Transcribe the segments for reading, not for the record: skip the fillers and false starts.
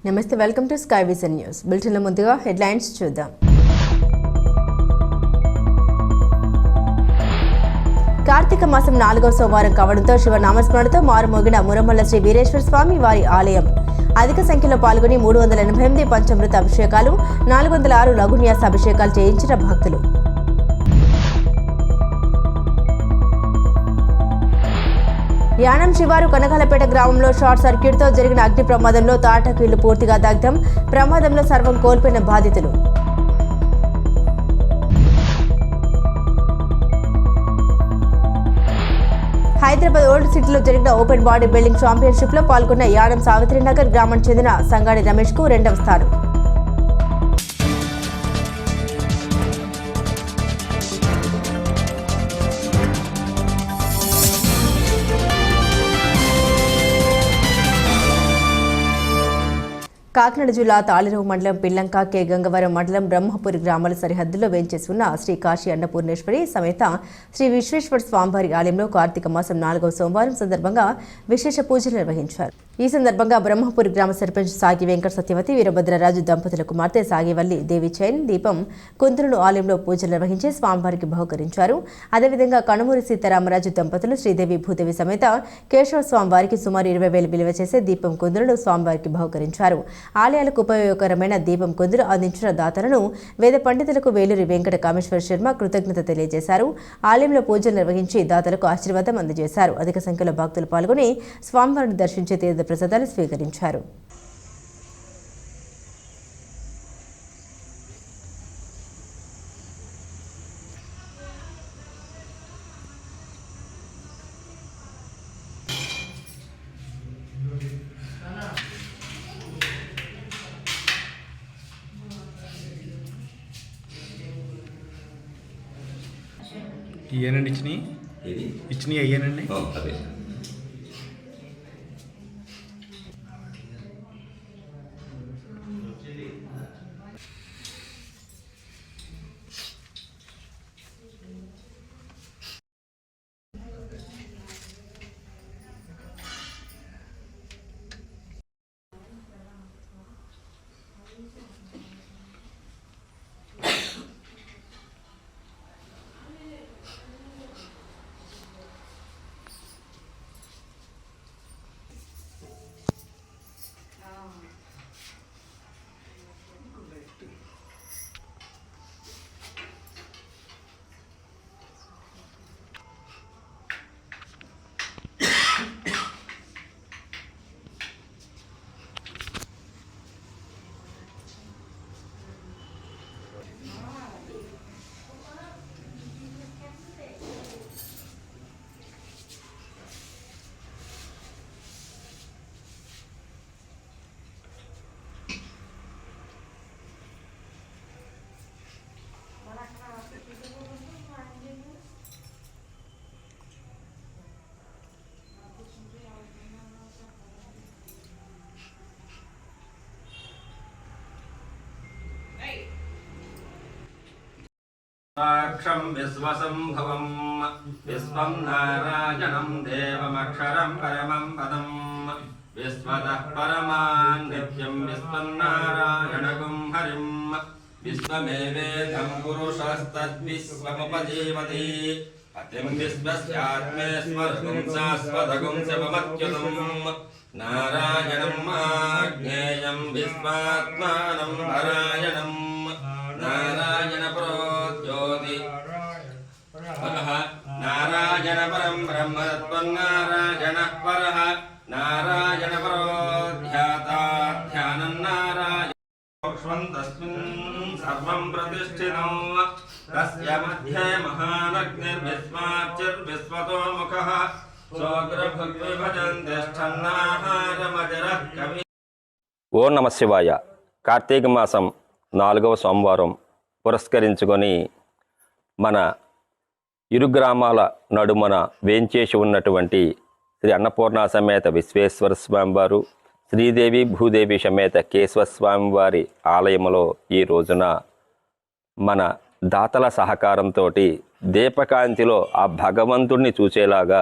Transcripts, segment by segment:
నమస్తే, welcome to sky vision news. బులెటిన్లో ముందుగా హెడ్లైన్స్ చూద్దాం. కార్తీక మాసం 4వ సోమవారం కావడంతో శివనామస్మరణతో మారుమోగిన మురమల్ల శ్రీ వీరేశ్వర స్వామి వారి ఆలయం. అధిక సంఖ్యలో పాల్గొని 388 పంచామృత అభిషేకాలు, 406 లఘున్యాస అభిషేకాలు చేయించిన భక్తులు. యానం శివారు కనకాలపేట గ్రామంలో షార్ట్ సర్క్యూట్తో జరిగిన అగ్ని ప్రమాదంలో తాటాకు ఇల్లు పూర్తిగా దగ్ధం. ప్రమాదంలో సర్వం కోల్పోయిన బాధితులు. హైదరాబాద్ ఓల్డ్ సిటీలో జరిగిన ఓపెన్ బాడీ బిల్డింగ్ ఛాంపియన్షిప్ లో పాల్గొన్న యానం సావిత్రినగర్ గ్రామానికి చెందిన సంగాడి రమేష్ కు 2వ స్థానం. కాకినాడ జిల్లా తాళిరావు మండలం పిల్లంక కె గంగవరం మండలం బ్రహ్మపురి గ్రామాల సరిహద్దుల్లో వేంచేసి ఉన్న శ్రీ కాశీ అన్నపూర్ణేశ్వరి సమేత శ్రీ విశ్వేశ్వర స్వామివారి ఆలయంలో కార్తీక మాసం 4వ సోమవారం సందర్భంగా విశేష పూజలు నిర్వహించారు. ఈ సందర్భంగా బ్రహ్మపురి గ్రామ సర్పంచ్ సాగి వెంకట సత్యవతి వీరభద్రరాజు దంపతుల కుమార్తె సాగివల్లి దేవి చైన్ దీపం కుందులను ఆలయంలో పూజలు నిర్వహించి స్వామివారికి బహుకరించారు. అదేవిధంగా కనుమూరి సీతారామరాజు దంపతులు శ్రీదేవి భూదేవి సమేత కేశవ స్వామివారికి సుమారు 20,000 విలువ చేసే దీపం కుందులను స్వామివారికి బహుకరించారు. ఆలయాలకు ఉపయోగకరమైన దీపం కుందులు అందించిన దాతలను వేద పండితులకు వేలూరి వెంకట కామేశ్వర శర్మ కృతజ్ఞత తెలియజేశారు. ఆలయంలో పూజలు నిర్వహించి దాతలకు ఆశీర్వాదం అందజేశారు. అధిక సంఖ్యలో భక్తులు పాల్గొని స్వామివారిని దర్శించి తీర్థ ప్రసాదాలు స్వీకరించారు. ఇయ్యానండి ఇచ్చినాయి అయ్యానండి. అదే సాక్షం విశ్వసంభవం విశ్వం నారాయణం దేవమక్షరం పరమం పదం విశ్వతః పరమాన్ నిత్యం విశ్వం నారాయణగం హరిం విశ్వమేవేదం పురుషస్తద్విశ్వముపజీవతి పతిం విశ్వస్యాత్మేశ్వరగుం శాశ్వతగుం శివమత్యుతం నారాయణం ఆజ్ఞేయం విశ్వాత్మానం నారాయణం నారాయణ ప్రోజ్యోతి నారాయణ పరం బ్రహ్మతత్వం నారాయణ పరః నారాయణ పరోధ్యాతాధ్యానం నారాయణ తస్మిన్ సర్వం ప్రతిష్ఠితం తస్య మధ్యే మహానగ్నిర్విశ్వాచిర్విశ్వతో ముఖః సోగ్రభగ్విభజన్ తిష్టన్నాహారమజరః కవి. ఓం నమ శివాయ. కార్తీక మాసం 4వ సోమవారం పురస్కరించుకొని మన ఇరు గ్రామాల నడుమన వేంచేసి ఉన్నటువంటి శ్రీ అన్నపూర్ణ సమేత విశ్వేశ్వర స్వామివారు, శ్రీదేవి భూదేవి సమేత కేశవస్వామి వారి ఆలయంలో ఈ రోజున మన దాతల సహకారంతో దీపకాంతిలో ఆ భగవంతుడిని చూసేలాగా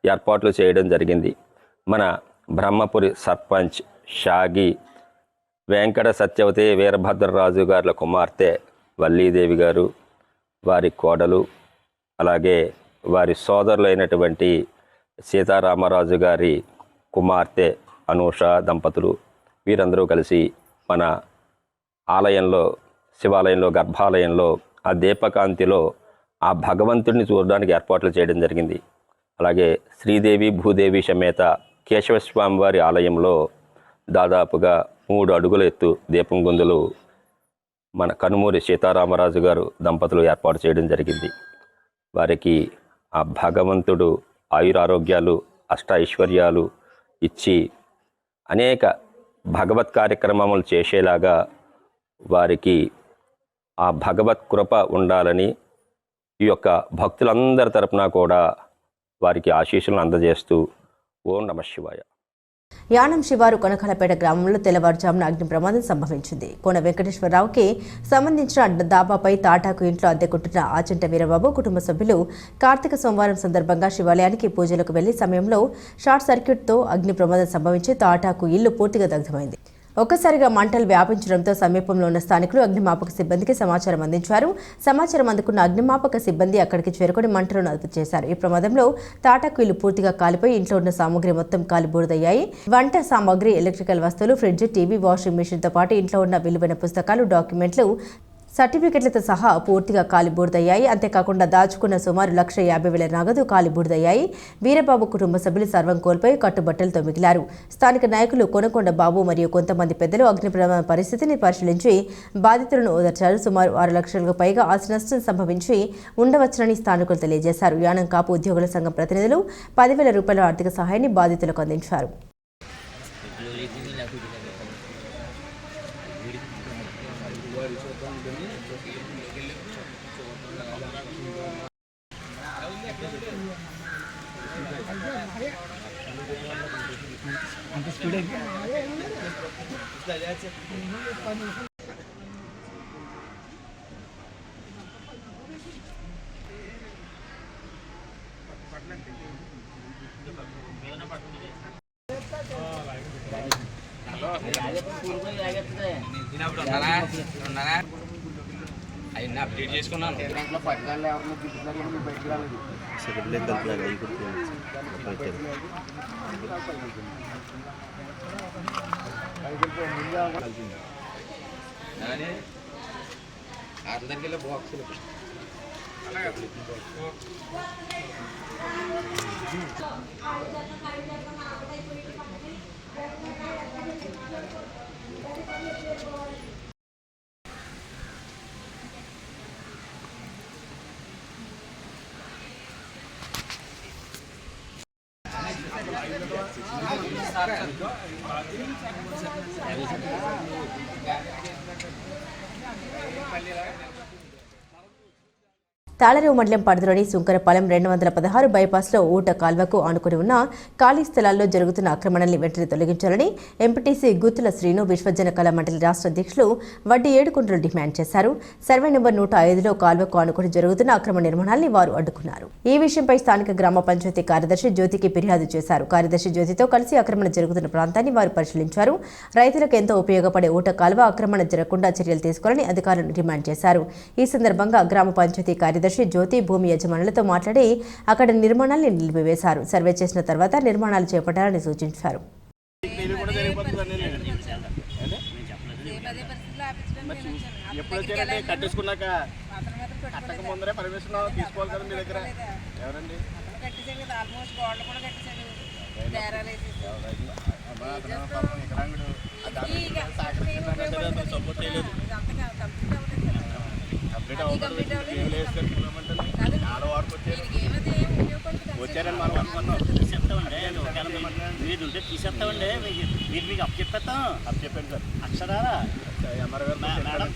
ఏర్పాట్లు చేయడం జరిగింది. మన బ్రహ్మపురి సర్పంచ్ షాగి వెంకట సత్యవతి వీరభద్రరాజు గారుల కుమార్తె వల్లీదేవి గారు, వారి కోడలు, అలాగే వారి సోదరులైనటువంటి సీతారామరాజు గారి కుమార్తె అనూష దంపతులు వీరందరూ కలిసి మన ఆలయంలో, శివాలయంలో, గర్భాలయంలో ఆ దీపకాంతిలో ఆ భగవంతుడిని చూడడానికి ఏర్పాట్లు చేయడం జరిగింది. అలాగే శ్రీదేవి భూదేవి సమేత కేశవస్వామి వారి ఆలయంలో దాదాపుగా 3 అడుగుల ఎత్తు దీపం గుందులు మన కనుమూరి సీతారామరాజు గారు దంపతులు ఏర్పాటు చేయడం జరిగింది. వారికి ఆ భగవంతుడు ఆయురారోగ్యాలు, అష్ట ఐశ్వర్యాలు ఇచ్చి అనేక భగవత్ కార్యక్రమములు చేసేలాగా వారికి ఆ భగవత్ కృప ఉండాలని ఈ యొక్క భక్తులందరి తరపున కూడా వారికి ఆశీస్సులను అందజేస్తూ ఓం నమః శివాయ. యానం శివారు కొనకలపేట గ్రామంలో తెల్లవారుజామున అగ్ని ప్రమాదం సంభవించింది. కోన వెంకటేశ్వరరావుకి సంబంధించిన దాబాపై తాటాకు ఇంట్లో అద్దెకుంటున్న ఆచంట వీరబాబు కుటుంబ సభ్యులు కార్తీక సోమవారం సందర్భంగా శివాలయానికి పూజలకు వెళ్లే సమయంలో షార్ట్ సర్క్యూట్తో అగ్ని ప్రమాదం సంభవించి తాటాకు ఇల్లు పూర్తిగా దగ్ధమైంది. ఒక్కసారిగా మంటలు వ్యాపించడంతో సమీపంలో ఉన్న స్థానికులు అగ్నిమాపక సిబ్బందికి సమాచారం అందించారు. సమాచారం అందుకున్న అగ్నిమాపక సిబ్బంది అక్కడికి చేరుకుని మంటలను అదుపు చేశారు. ఈ ప్రమాదంలో తాటాకు ఇల్లు పూర్తిగా కాలిపోయి ఇంట్లో ఉన్న సామగ్రి మొత్తం కాలిబూడిదయ్యాయి. వంట సామాగ్రి, ఎలక్ట్రికల్ వస్తువులు, ఫ్రిడ్జ్, టీవీ, వాషింగ్ మిషన్తో పాటు ఇంట్లో ఉన్న విలువైన పుస్తకాలు, డాక్యుమెంట్లు, సర్టిఫికెట్లతో సహా పూర్తిగా కాలిబూడిదయ్యాయి. అంతేకాకుండా దాచుకున్న సుమారు 1,50,000 నగదు కాలిబూడిదయ్యాయి. వీరబాబు కుటుంబ సభ్యులు సర్వం కోల్పోయి కట్టుబట్టలతో మిగిలారు. స్థానిక నాయకులు కొనకొండ బాబు మరియు కొంతమంది పెద్దలు అగ్ని ప్రమాద పరిస్థితిని పరిశీలించి బాధితులను ఓదార్చారు. సుమారు 6 లక్షలకు పైగా ఆస్తి నష్టం సంభవించి ఉండవచ్చునని స్థానికులు తెలియజేశారు. యానం కాపు ఉద్యోగుల సంఘం ప్రతినిధులు 10,000 రూపాయల ఆర్థిక సహాయాన్ని బాధితులకు అందించారు. అయినా అప్డేట్ చేసుకున్నాను. అందరికీ బాక్సులు తాళరేవు మండలం పరిధిలోని సుంకరపాలెం 216 బైపాస్లో ఊట కాల్వకు ఆనుకుని ఉన్న ఖాళీ స్థలాల్లో జరుగుతున్న ఆక్రమణల్ని వెంటనే తొలగించాలని ఎంపీటీసీ గుత్తుల శ్రీను విశ్వజన కళా మండలి రాష్ట్ర అధ్యక్షులు వడ్డీ ఏడుకుంటలు డిమాండ్ చేశారు. సర్వే నెంబర్ 105లో కాల్వకు ఆనుకుని జరుగుతున్న అక్రమ నిర్మాణాల్ని వారు అడ్డుకున్నారు. ఈ విషయంపై స్థానిక గ్రామ పంచాయతీ కార్యదర్శి జ్యోతికి ఫిర్యాదు చేశారు. కార్యదర్శి జ్యోతితో కలిసి ఆక్రమణ జరుగుతున్న ప్రాంతాన్ని వారు పరిశీలించారు. రైతులకు ఎంతో ఉపయోగపడే ఊట కాల్వ ఆక్రమణ జరగకుండా చర్యలు తీసుకోవాలని అధికారులను డిమాండ్ చేశారు. ఈ సందర్భంగా గ్రామ పంచాయతీ కార్యదర్శి జ్యోతి భూమి యజమానులతో మాట్లాడి అక్కడ నిర్మాణాలను నిలిపివేశారు. సర్వే చేసిన తర్వాత నిర్మాణాలు చేపట్టాలని సూచించారు. కట్టేసుకున్నాక కట్టక ముందరే పర్మిషన్ తీసుకోవాలి కదా మీ దగ్గర. ఎవరండి సపోర్ట్ చేయలేదు. వచ్చారని మనం అనుకున్నాం. మీదుంటే తీసేస్తామండి. మీరు మీకు అప్పు చెప్పేస్తాం. అప్పు చెప్పండి సార్. అక్షరాలా మేడం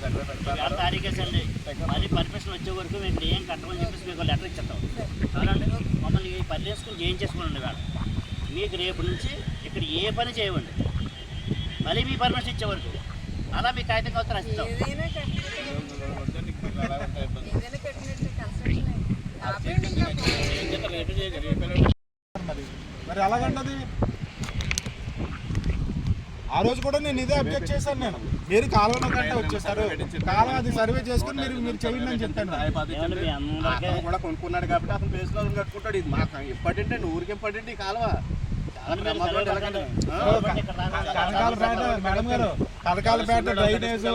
తారీఖేసండి. మళ్ళీ పర్మిషన్ వచ్చే వరకు మేము ఏం కట్టమని చెప్పేసి మీకు లెటర్ ఇచ్చేస్తాం. అవునండి, మమ్మల్ని పని చేసుకుని ఏం చేసుకోండి. మేడం మీకు రేపు నుంచి ఇక్కడ ఏ పని చేయవండి. మళ్ళీ మీ పర్మిషన్ ఇచ్చే వరకు అలా మీ కాగితం కావచ్చు రాసిస్తాం. మరి అలాగంటది 6 రోజు కూడా నేను ఇదే అబ్జెక్ట్ చేశాను. నేను మీరు కాలువలో కంటే వచ్చేసారు, కాలువ అది సర్వే చేసుకుని మీరు చేయండి అని చెప్పాను. అందరికీ కూడా కొనుక్కున్నాడు కాబట్టి అతను ప్లేస్ లో కట్టుకుంటాడు. ఇది మాకు ఇంపార్టెంట్ అండి, ఊరికి ఇంపార్టెంట్ ఈ కాలువ. మేడం గారు కనకాలపేట డ్రైనేజ్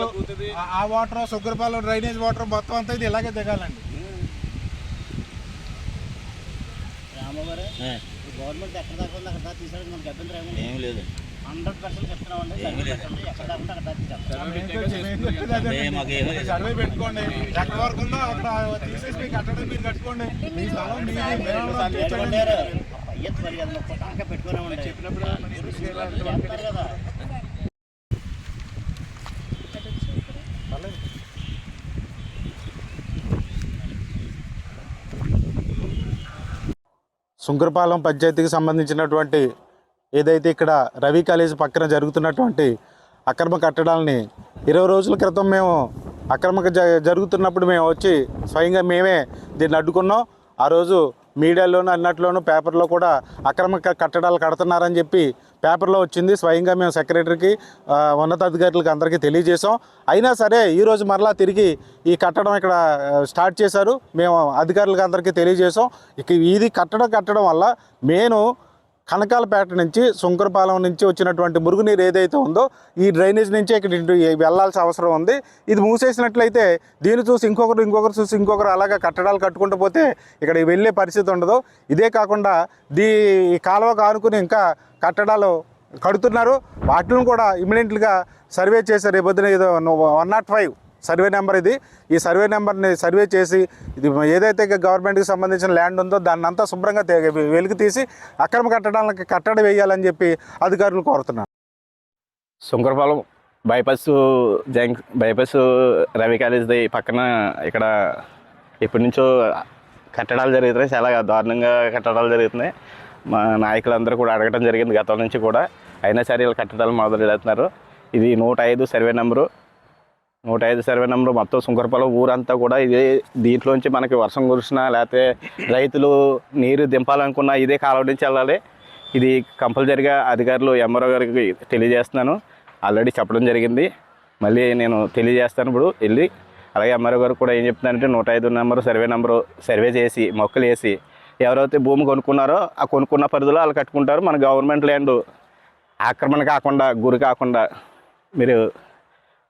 ఆ వాటర్, సుగ్రపాలెం డ్రైనేజ్ వాటర్ మొత్తం అంతా ఇది ఇలాగే దిగాలండి. రామగారు గవర్నమెంట్ ఎక్కడ దాకా ఉంది అక్కడ దాకా తీసుకోవడానికి మనకి అభ్యంతరం ఏమీ లేదు. 100% చెప్తున్నామండి, ఎక్కడ దాకా అక్కడ సర్వే పెట్టుకోండి, ఎక్కడ వరకు ఉందో అక్కడ తీసేసి మీకు కట్టడం మీరు కట్టుకోండి. పెట్టుకునే ఉండే చెప్పినప్పుడు కదా. సుంకరపాలెం పంచాయతీకి సంబంధించినటువంటి ఏదైతే ఇక్కడ రవి కాలేజ్ పక్కన జరుగుతున్నటువంటి అక్రమ కట్టడాలని 20 రోజుల క్రితం మేము అక్రమంగా జరుగుతున్నప్పుడు మేము వచ్చి స్వయంగా మేమే దీన్ని అడ్డుకున్నాం. ఆ రోజు మీడియాలోనూ అన్నట్లోనూ పేపర్లో కూడా అక్రమ కట్టడాలు కడుతున్నారని చెప్పి పేపర్లో వచ్చింది. స్వయంగా మేము సెక్రటరీకి, ఉన్నతాధికారులకు అందరికీ తెలియజేసాం. అయినా సరే ఈరోజు మరలా తిరిగి ఈ కట్టడం ఇక్కడ స్టార్ట్ చేశారు. మేము అధికారులకు అందరికీ తెలియజేసాం. ఇక ఇది కట్టడం వల్ల నేను కనకాలపేట నుంచి సుంకరపాలెం నుంచి వచ్చినటువంటి మురుగునీరు ఏదైతే ఉందో ఈ డ్రైనేజ్ నుంచే ఇక్కడ వెళ్ళాల్సిన అవసరం ఉంది. ఇది మూసేసినట్లయితే దీన్ని చూసి ఇంకొకరు చూసి ఇంకొకరు అలాగా కట్టడాలు కట్టుకుంటూ పోతే ఇక్కడ వెళ్ళే పరిస్థితి ఉండదు. ఇదే కాకుండా ఈ కాలువకు ఆనుకుని ఇంకా కట్టడాలు కడుతున్నారు. వాటిని కూడా ఇమ్మీడియట్గా సర్వే చేశారు. రేపొద్దున ఏదో 105 సర్వే నెంబర్ ఇది. ఈ సర్వే నెంబర్ని సర్వే చేసి ఇది ఏదైతే గవర్నమెంట్కి సంబంధించిన ల్యాండ్ ఉందో దాన్ని అంతా శుభ్రంగా వెలికి తీసి అక్రమ కట్టడాలకు కట్టడి వేయాలని చెప్పి అధికారులు కోరుతున్నారు. సుంకరపాలెం బైపాస్ రవి కాలేజ్ పక్కన ఇక్కడ ఎప్పటి నుంచో కట్టడాలు జరుగుతున్నాయి. చాలా దారుణంగా కట్టడాలు జరుగుతున్నాయి. మా నాయకులందరూ కూడా అడగడం జరిగింది గతం నుంచి కూడా. అయినా సరే వీళ్ళు కట్టడాలు మొదలు పెడుతున్నారు. ఇది 105 సర్వే నెంబరు. 105 సర్వే నెంబరు మొత్తం సుంకరపాలెం ఊరంతా కూడా ఇదే. దీంట్లోంచి మనకి వర్షం కురిసినా లేకపోతే రైతులు నీరు దింపాలనుకున్నా ఇదే కాలువ నుంచి వెళ్ళాలి. ఇది కంపల్సరిగా అధికారులు ఎంఆర్ఓ గారికి తెలియజేస్తున్నాను. ఆల్రెడీ చెప్పడం జరిగింది, మళ్ళీ నేను తెలియజేస్తాను ఇప్పుడు వెళ్ళి. అలాగే ఎంఆర్ఓ గారు కూడా ఏం చెప్తున్నారంటే 105 నెంబరు సర్వే నెంబరు సర్వే చేసి మొక్కలు వేసి ఎవరైతే భూమి కొనుక్కున్నారో ఆ కొనుక్కున్న పరిధిలో వాళ్ళు కట్టుకుంటారు. మన గవర్నమెంట్ ల్యాండ్ ఆక్రమణ కాకుండా, గురి కాకుండా మీరు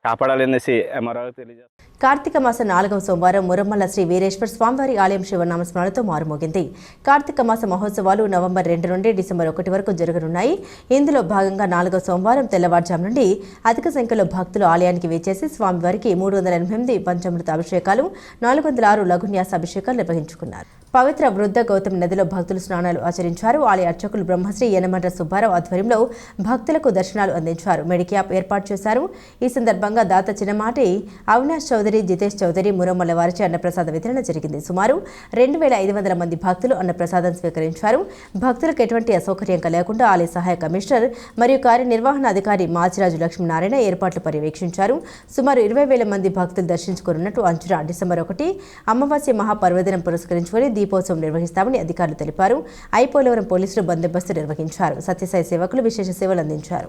కాపాడాలనేసి ఎంఆర్ఓ తెలియజేస్తారు. కార్తీక మాసం 4వ సోమవారం మురమ్మల శ్రీ వీరేశ్వర స్వామివారి ఆలయం శివనామస్మరణతో మారుమోగింది. కార్తీక మాస మహోత్సవాలు నవంబర్ 2 నుండి డిసెంబర్ 1 వరకు జరగనున్నాయి. ఇందులో భాగంగా 4వ సోమవారం తెల్లవారుజాము నుండి అధిక సంఖ్యలో భక్తులు ఆలయానికి వేచేసి స్వామివారికి 388 పంచామృత అభిషేకాలు, 406 లఘున్యాస అభిషేకాలు నిర్వహించుకున్నారు. పవిత్ర వృద్ధ గౌతమి నదిలో భక్తులు స్నానాలు ఆచరించారు. ఆలయ అర్చకులు బ్రహ్మశ్రీ యనమండ్ర సుబ్బారావు ఆధ్వర్యంలో భక్తులకు దర్శనాలు అందించారు. మెడిక్యాప్ ఏర్పాటు చేశారు. ఈ సందర్భంగా దాత చిన్నమాటి అవినాష్ చౌదరి, జితేష్ చౌదరి మురమ్మల వారిచే అన్నప్రసాద వితరణ జరిగింది. సుమారు 2500 మంది భక్తులు అన్నప్రసాదం స్వీకరించారు. భక్తులకు ఎటువంటి అసౌకర్యం కలగకుండా ఆలయ సహాయ కమిషనర్ మరియు కార్యనిర్వహణాధికారి మాచిరాజు లక్ష్మీనారాయణ ఏర్పాట్లు పర్యవేక్షించారు. సుమారు 20,000 మంది భక్తులు దర్శించుకోనున్నట్టు అంచనా. డిసెంబర్ 1 అమావాస్య మహాపర్వదినం పురస్కరించుకొని దీపోత్సవం నిర్వహిస్తామని అధికారులు తెలిపారు. ఐపోలవరం పోలీసులు బందోబస్తు నిర్వహించారు. సత్యసాయి సేవకులు విశేష సేవలు అందించారు.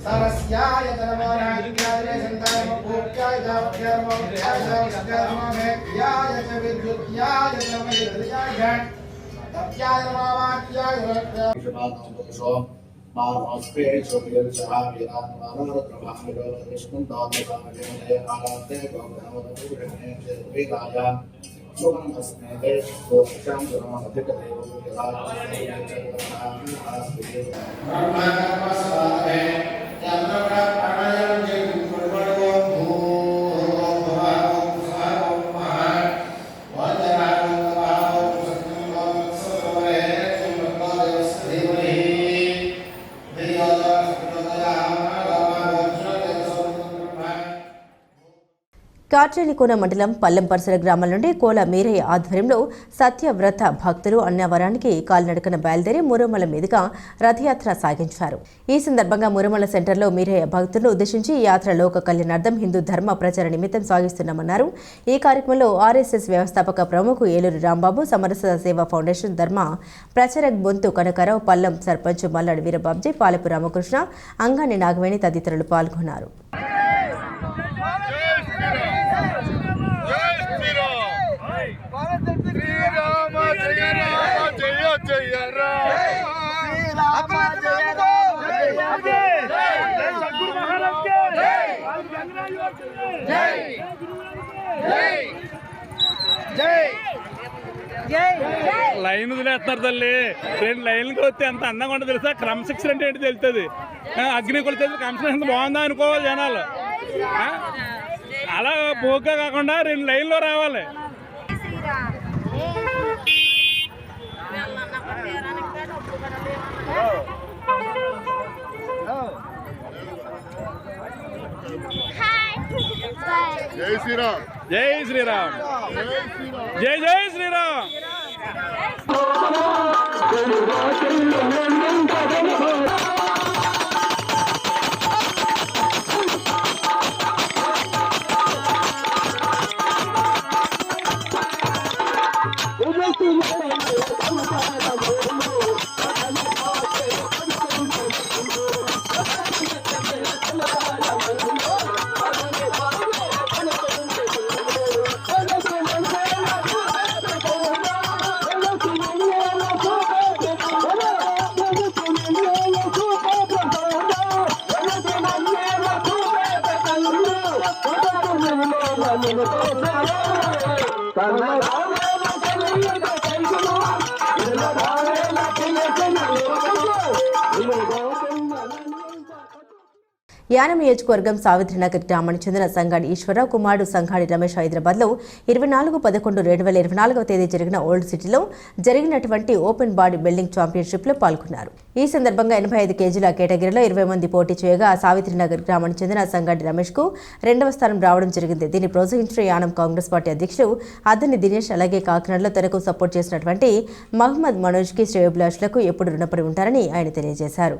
सरस्याय धर्मराज्याय संतानमभूत्याय जावत्याय च विद्युत्याय च मयिद्रियाय तत्याय नमवाक्याय रत्याय मानस्पे चोपियल चहाविरान मानवत्रमामिरो विष्णुदानसामये आराते भगवनवदुरणे वेदाया सुमनस्मेते दोषां गुणमधिकदेव కార్చేనికోన మండలం పల్లెం పరిసర గ్రామాల నుండి కోల మీరయ్య ఆధ్వర్యంలో సత్యవ్రత భక్తులు అన్నవరానికి కాలినడకన బయలుదేరి మురమల మీదుగా రథయాత్ర సాగించారు. ఈ సందర్భంగా మురమల సెంటర్లో మీరయ్య భక్తులను ఉద్దేశించి ఈ యాత్ర లోక కళ్యాణార్థం హిందూ ధర్మ ప్రచార నిమిత్తం సాగిస్తున్నామన్నారు. ఈ కార్యక్రమంలో ఆర్ఎస్ఎస్ వ్యవస్థాపక ప్రముఖ ఏలూరు రాంబాబు, సమరస సేవా ఫౌండేషన్ ధర్మ ప్రచారక్ బొంతు కనకారావు, పల్లెం సర్పంచ్ మల్లాడి వీరబాబ్జీ, పాలపు రామకృష్ణ, అంగాని నాగవేణి తదితరులు పాల్గొన్నారు. లైన్ వదిలేస్తున్నారు తల్లి. 2 లైన్లకి వస్తే ఎంత అందంగా ఉంటుంది తెలుసా. క్రమశిక్షణ అంటే ఏంటి తెలుస్తుంది. అగ్నికులు తెలుసు క్రమశిక్షణ బాగుందా అనుకోవాలి జనాలు. అలా పోగ్గా కాకుండా 2 లైన్లో రావాలి. జై శ్రీరామ్, జై శ్రీరామ్, జై జై శ్రీరామ్. యానం నియోజకవర్గం సావిత్రినగర్ గ్రామానికి చెందిన సంగాడి ఈశ్వరరావు కుమారుడు సంగాడి రమేష్ హైదరాబాద్లో 24/11/2024 తేదీ జరిగిన ఓల్డ్ సిటీలో జరిగినటువంటి ఓపెన్ బాడీ బిల్డింగ్ ఛాంపియన్షిప్లో పాల్గొన్నారు. ఈ సందర్భంగా 85 కేజీల కేటగిరీలో 20 మంది పోటీ చేయగా సావిత్రినగర్ గ్రామానికి చెందిన సంగాడి రమేష్కు 2వ స్థానం రావడం జరిగింది. దీన్ని ప్రోత్సహించిన యానం కాంగ్రెస్ పార్టీ అధ్యక్షుడు అద్దని దినేష్, అలాగే కాకినాడలో తనకు సపోర్ట్ చేసినటువంటి మహమ్మద్ మనోజ్కి శ్రేయోభిలాషులకు ఎప్పుడు రుణపడి ఉంటారని ఆయన తెలియజేశారు.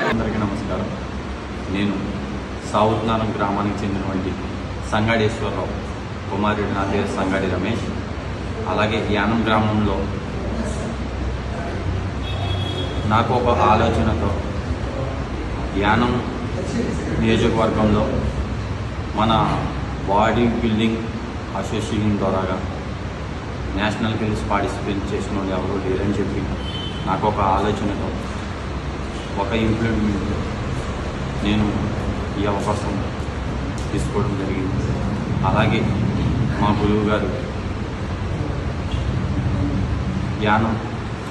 అందరికీ నమస్కారం. నేను సావుత్నారం గ్రామానికి చెందినటువంటి సంగాడేశ్వరరావు కుమారుడు, నా పేరు సంగాడి రమేష్. అలాగే యానం గ్రామంలో నాకు ఒక ఆలోచనతో యానం నియోజకవర్గంలో మన బాడీ బిల్డింగ్ అసోసియేషన్ ద్వారాగా నేషనల్కి వెళ్ళి పార్టిసిపేట్ చేసిన వాళ్ళు ఎవరు లేరని చెప్పి నాకు ఒక ఆలోచనతో ఒక ఇంప్లిమెంట్ నేను ఈ అవకాశం తీసుకోవడం జరిగింది. అలాగే మా గురువు గారు యానం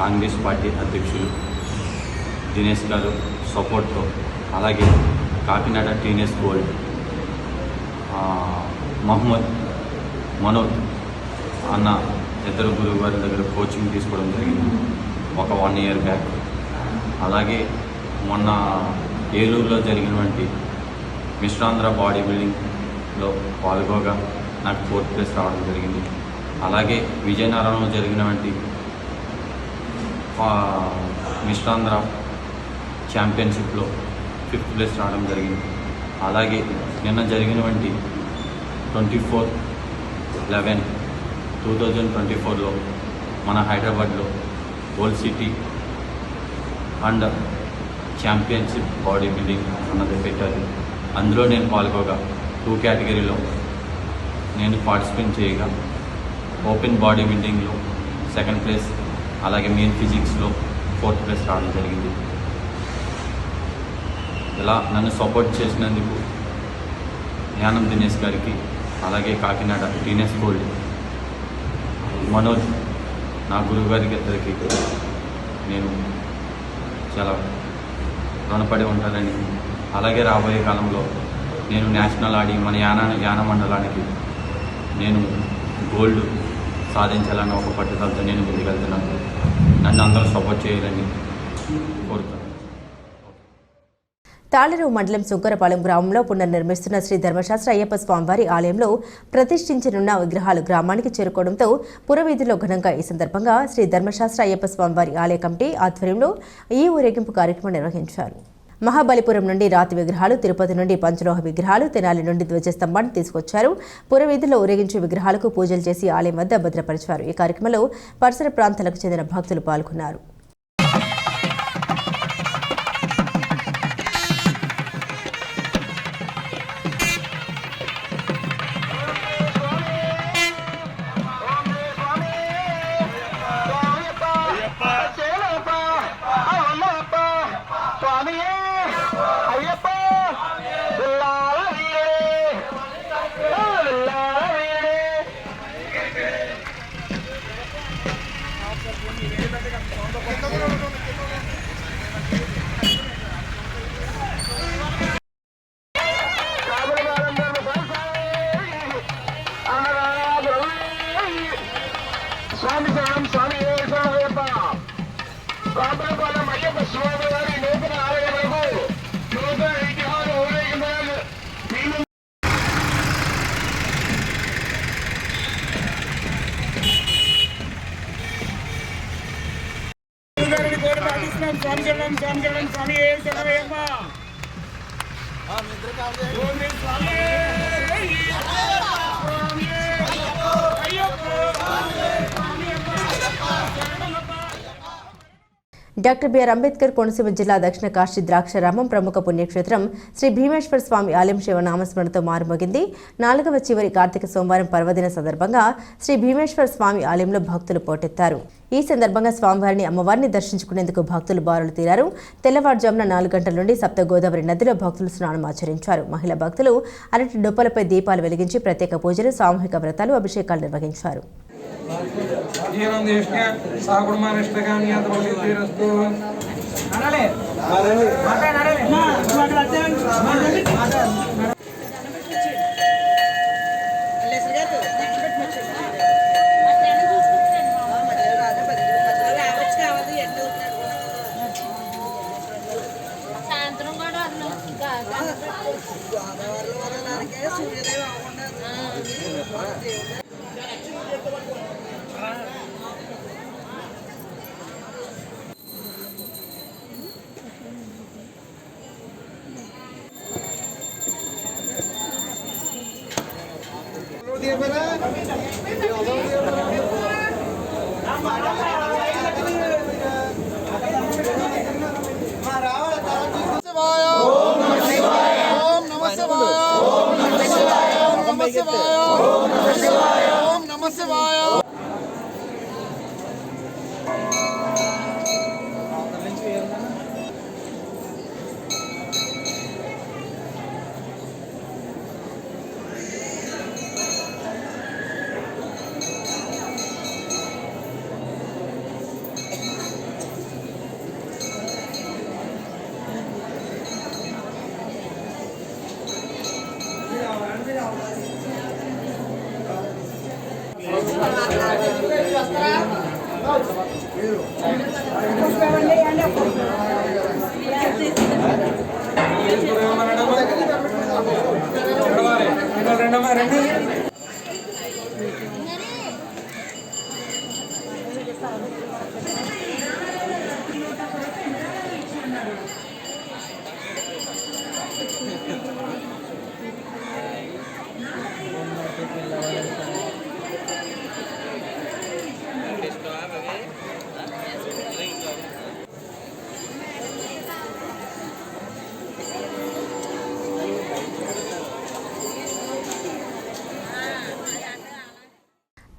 కాంగ్రెస్ పార్టీ అధ్యక్షులు దినేష్ గారు సపోర్ట్తో, అలాగే కాకినాడ టీనేజ్ గోల్డ్ మహమ్మద్ మనోజ్ అన్న ఇద్దరు గురువు గారి దగ్గర కోచింగ్ తీసుకోవడం జరిగింది ఒక 1 year బ్యాక్. అలాగే మొన్న ఏలూరులో జరిగినటువంటి మిశ్రాంధ్ర బాడీ బిల్డింగ్లో పాల్గొగా నాకు 4th place రావడం జరిగింది. అలాగే విజయనగరంలో జరిగినటువంటి మిశ్రాంధ్ర ఛాంపియన్షిప్లో 5th place రావడం జరిగింది. అలాగే నిన్న జరిగినటువంటి 24/11/2024లో మన హైదరాబాద్లో old city and championship body building అన్నది పెట్టారు. అందులో నేను పాల్గొగా 2 కేటగిరీలో నేను పార్టిసిపేట్ చేయగా ఓపెన్ బాడీ బిల్డింగ్లో 2nd place, అలాగే మెయిన్ ఫిజిక్స్లో 4th place రావడం జరిగింది. ఇలా నన్ను సపోర్ట్ చేసినందుకు యానం దినేష్ గారికి, అలాగే కాకినాడ టీనేజ్ గోల్డ్ మనోజ్ నా గురువు గారికి ఇద్దరికి నేను చాలా రుణపడి ఉంటానని, అలాగే రాబోయే కాలంలో నేను నేషనల్ ఆడి మన యాన మండలానికి నేను గోల్డ్ సాధించాలని ఒక పట్టుదలతో నేను ముందుకెళ్తున్నాను. నన్ను అందరూ సపోర్ట్ చేయాలని కోరుతున్నాను. తాళరేవు మండలం సుంకరపాలెం గ్రామంలో పునర్నిర్మిస్తున్న శ్రీ ధర్మశాస్త్ర అయ్యప్ప స్వామివారి ఆలయంలో ప్రతిష్ఠించనున్న విగ్రహాలు గ్రామానికి చేరుకోవడంతో పురవీధిలో ఘనంగా ఈ సందర్భంగా శ్రీ ధర్మశాస్త్ర అయ్యప్ప స్వామివారి ఆలయ కమిటీ ఆధ్వర్యంలో ఈ ఊరేగింపు కార్యక్రమం నిర్వహించారు. మహాబలిపురం నుండి రాతి విగ్రహాలు, తిరుపతి నుండి పంచలోహ విగ్రహాలు, తెనాలి నుండి ధ్వజస్తంభాన్ని తీసుకొచ్చారు. పురవీధిలో ఊరేగించే విగ్రహాలకు పూజలు చేసి ఆలయం వద్ద భద్రపరిచారు. ఈ కార్యక్రమంలో పరిసర ప్రాంతాలకు చెందిన భక్తులు పాల్గొన్నారు. డాక్టర్ బిఆర్ అంబేద్కర్ కోనసీమ జిల్లా దక్షిణ కాశీ ద్రాక్షారామం ప్రముఖ పుణ్యక్షేత్రం శ్రీ భీమేశ్వర స్వామి ఆలయం శివనామస్మరణతో మారుమోగింది. 4వ చివరి కార్తీక సోమవారం పర్వదిన సందర్భంగా శ్రీ భీమేశ్వర స్వామి ఆలయంలో భక్తులు పోటెత్తారు. ఈ సందర్భంగా స్వామివారిని అమ్మవారిని దర్శించుకునేందుకు భక్తులు బారులు తీరారు. తెల్లవారుజామున 4 గంటల నుండి సప్త గోదావరి నదిలో భక్తులు స్నానం ఆచరించారు. మహిళా భక్తులు అరటి డొప్పలపై దీపాలు వెలిగించి ప్రత్యేక పూజలు, సామూహిక వ్రతాలు, అభిషేకాలు నిర్వహించారు.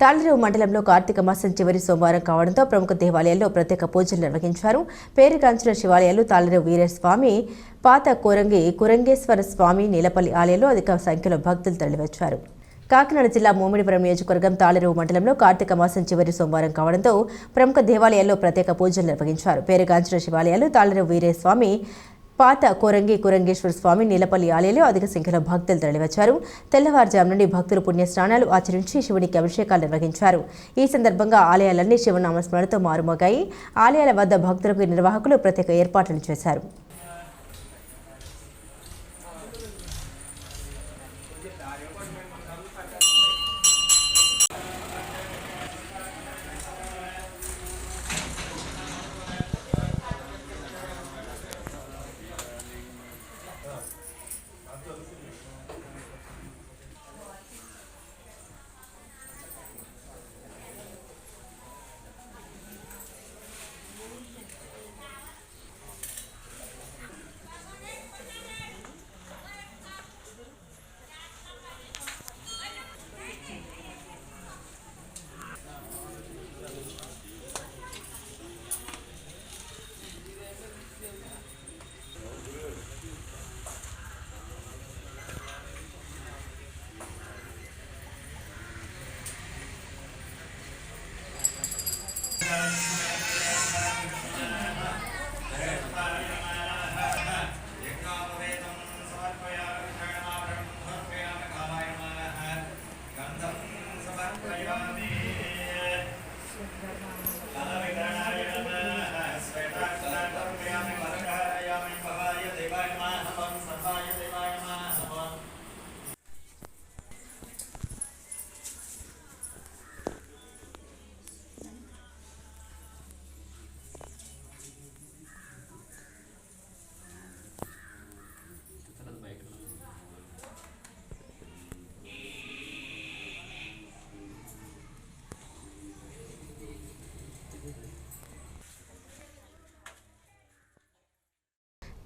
తాళరేవు మండలంలో కార్తీక మాసం చివరి సోమవారం కావడంతో ప్రముఖ దేవాలయాల్లో ప్రత్యేక పూజలు నిర్వహించారు. పేరుగాంచిన శివాలయాలు తాళరేవు వీరస్వామి, పాత కురంగేశ్వర స్వామి, నీలపల్లి ఆలయాల్లో అధిక సంఖ్యలో భక్తులు తరలివచ్చారు. కాకినాడ జిల్లా మోమిడిపురం నియోజకవర్గం తాళరేవు మండలంలో కార్తీక మాసం చివరి సోమవారం కావడంతో ప్రముఖ దేవాలయాల్లో ప్రత్యేక పూజలు నిర్వహించారు. పేరుగాంచిన శివాలయాలు తాళరేవు వీరస్వామి, పాత కురంగేశ్వర స్వామి నీలపల్లి ఆలయంలో అధిక సంఖ్యలో భక్తులు తరలివచ్చారు. తెల్లవారుజాము నుండి భక్తులు పుణ్యస్నానాలు ఆచరించి శివునికి అభిషేకాలు నిర్వహించారు. ఈ సందర్భంగా ఆలయాలన్నీ శివనామస్మరణతో మారుమోగాయి. ఆలయాల వద్ద భక్తులకు నిర్వాహకులు ప్రత్యేక ఏర్పాట్లను చేశారు.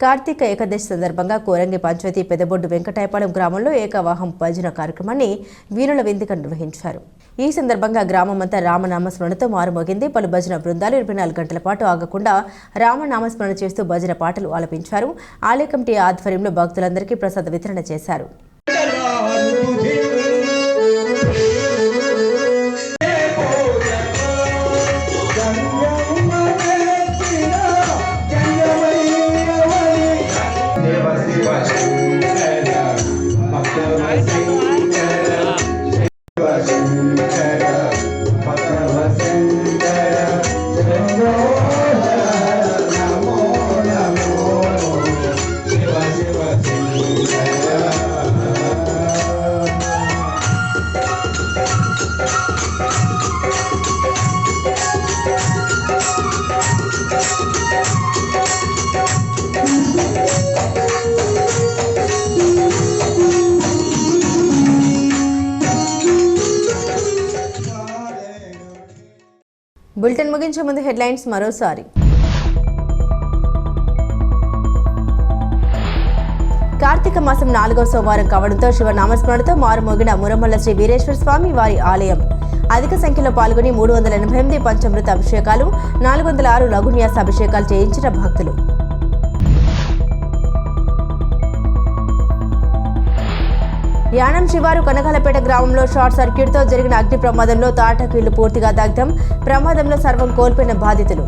కార్తీక ఏకాదశి సందర్భంగా కోరంగి పంచాయతీ పెదబొడ్డు వెంకటాయపాలెం గ్రామంలో ఏకవాహం భజన కార్యక్రమాన్ని వీణుల విందుగా నిర్వహించారు. ఈ సందర్భంగా గ్రామమంతా రామనామస్మరణతో మారుమోగింది. పలు భజన బృందాలు 24 గంటల పాటు ఆగకుండా రామనామస్మరణ చేస్తూ భజన పాటలు ఆలపించారు. ఆలయ కమిటీ ఆధ్వర్యంలో భక్తులందరికీ ప్రసాద వితరణ చేశారు. బులెటిన్ ముగించే ముందు హెడ్లైన్స్ మరోసారి. కార్తీక మాసం 4వ సోమవారం కావడంతో శివనామస్మరణతో మారుమోగిన మురమల్ల శ్రీ వీరేశ్వర స్వామి వారి ఆలయం. అధిక సంఖ్యలో పాల్గొని 388 పంచామృత అభిషేకాలు, 406 లఘున్యాస అభిషేకాలు చేయించిన భక్తులు. యానం శివారు కనకాలపేట గ్రామంలో షార్ట్ సర్క్యూట్తో జరిగిన అగ్ని ప్రమాదంలో తాటాకు ఇల్లు పూర్తిగా దగ్ధం. ప్రమాదంలో సర్వం కోల్పోయిన బాధితులు.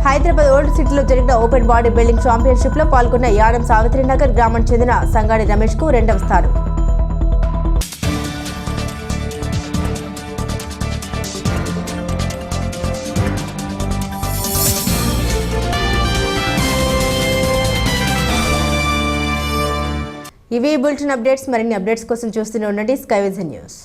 హైదరాబాద్ ఓల్డ్ సిటీలో జరిగిన ఓపెన్ బాడీ బిల్డింగ్ ఛాంపియన్షిప్లో పాల్గొన్న యానం సావిత్రినగర్ గ్రామానికి చెందిన సంగాడి రమేష్కు 2వ స్థానం. ఇవి బులెటిన్ అప్డేట్స్. మరిన్ని అప్డేట్స్ కోసం చూస్తూనే ఉండండి స్కై విజన్ న్యూస్.